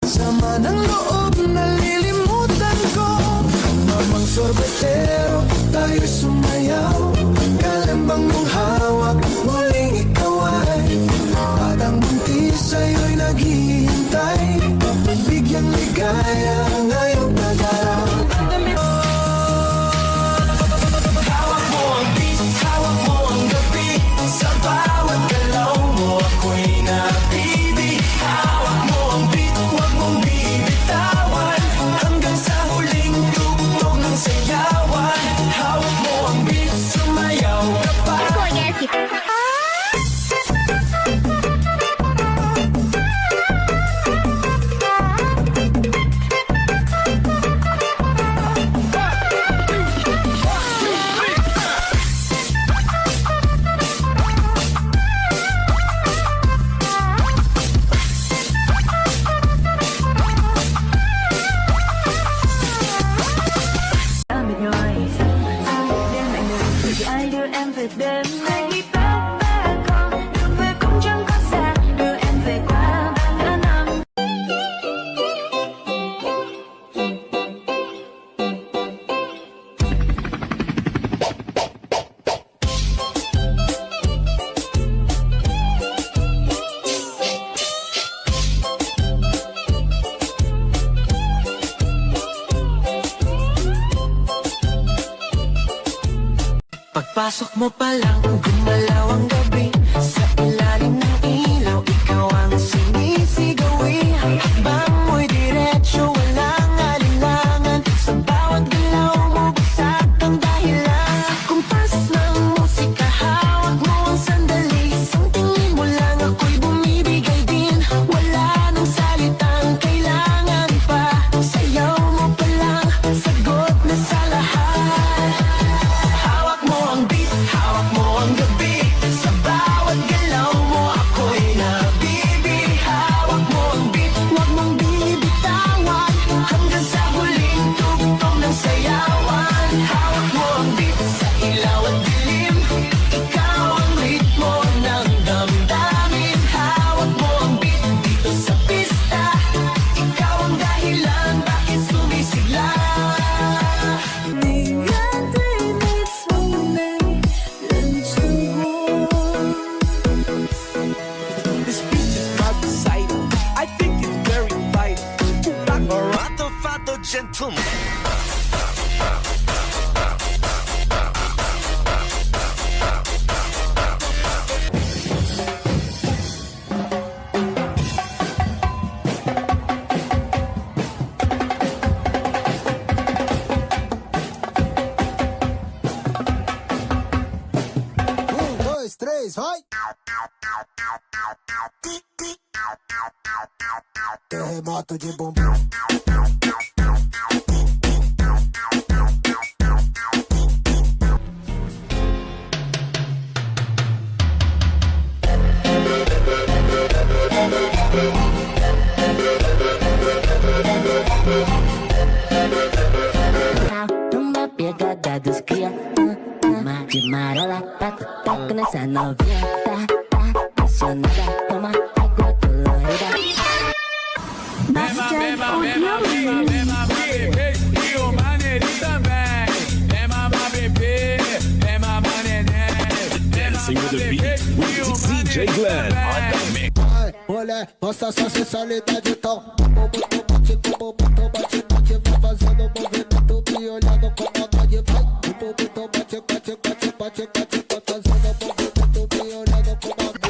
Sama ng loob, nalilimutan ko. Mamang sorbetero, tayo sumayaw. Kalambang mong hawak, muling ikaw ay at ang buntis sa'yo'y naghihintay. Bigyang ligaya ngayong pag-araw. Hawak mo ang beat, hawak mo ang gabi. Sa bawat galaw mo ako'y nabibi. Hawak mo ang beat, huwag mong bibitawan. Hanggang sa huling tugtog ng sayawan. Hawak mo ang beat, sumayaw ka pa. Pagpasok mo pa lang, gumalaw ang gabi. Sa ilalim ng ilaw, ikaw ang sinisigawi. Ang hakbang mo'y diretsyo, walang alinlangan. Sa bawat galaw mo, bagsak ang dahilan. Kumpas ng musika, hawak mo ang sandali. Isang tingin mo lang, ako'y bumibigay din. Wala nang salitang kailangan pa. Sayaw mo pa lang, sagot na sa lahat. Hawak mo ang beat, hawak mo ang gabi. Sa bawat galaw mo ako'y nabibi. Hawak mo ang beat, huwag mong bibitawan. Hanggang sa huling tugtog ng sayawan. Hawak mo ang beat sa ilaw at dilim. Ikaw ang ritmo ng damdamin. Hawak mo ang beat dito sa pista. Ikaw ang dahilan bakit sumisigla. This beat is about the sight. I think it's very vital. Barato Fato Gentleman. Dois, três, vai! Terremoto de bumbum. Uma pegada dos cria, de marola, taca nessa novinha, tá apaixonada, toma água colorida. Bastard Audio. E o maneirinho também. É mamar bebê, é mamar neném. Dancing with the beat with DJ Glenn on the mix. Mulher, mostra sua sensualidade, então. Bate, bate, bate, vai fazendo movimento, me olhando com vontade, vai. Bate, bate, bate, bate, bate, vai fazendo movimento, me olhando com vontade.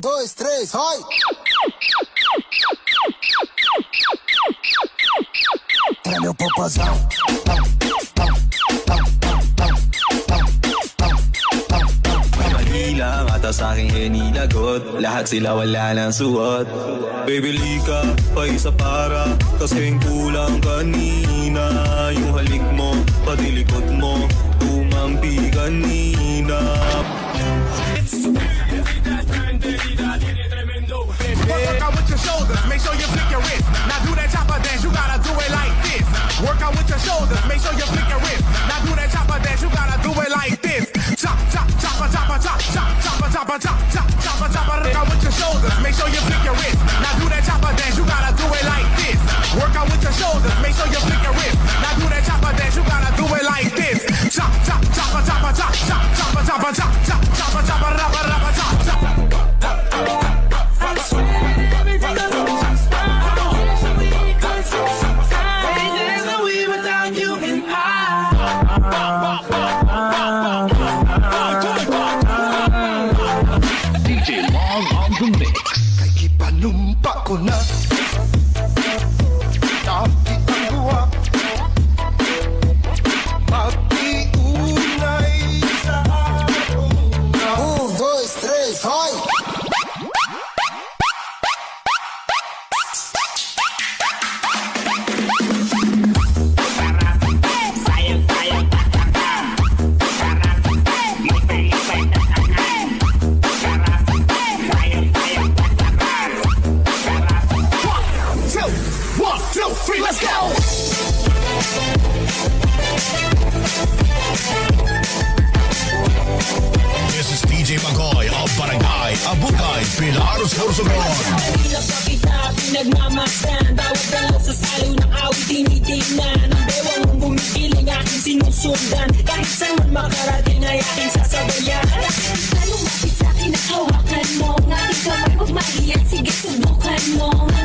Dois, três, vai! Treme o popozão. Mali lang ata sa'king hinilagot. Lahat sila wala ng suot. Bibili ka pa isa para kasing kulang kanina. Yung halik mo, pati likod mo, tumampi kanina. Work out with your shoulders, make sure you flick your 3, let's go! This is DJ Magoy of Barangay Abukay, Pilar, Sorsogon. Kanina pa kita pinagmamasdan. Bawat dalaw sa salo ng awit tinitingnan. Ang bewang mong bumikiling aking sinusundan. Kahit saan man makarating ay aking sasabayan. Lumapit sa'kin at hawakan mo. Ngakit kamay, huwag maiyak, sige subukan mo.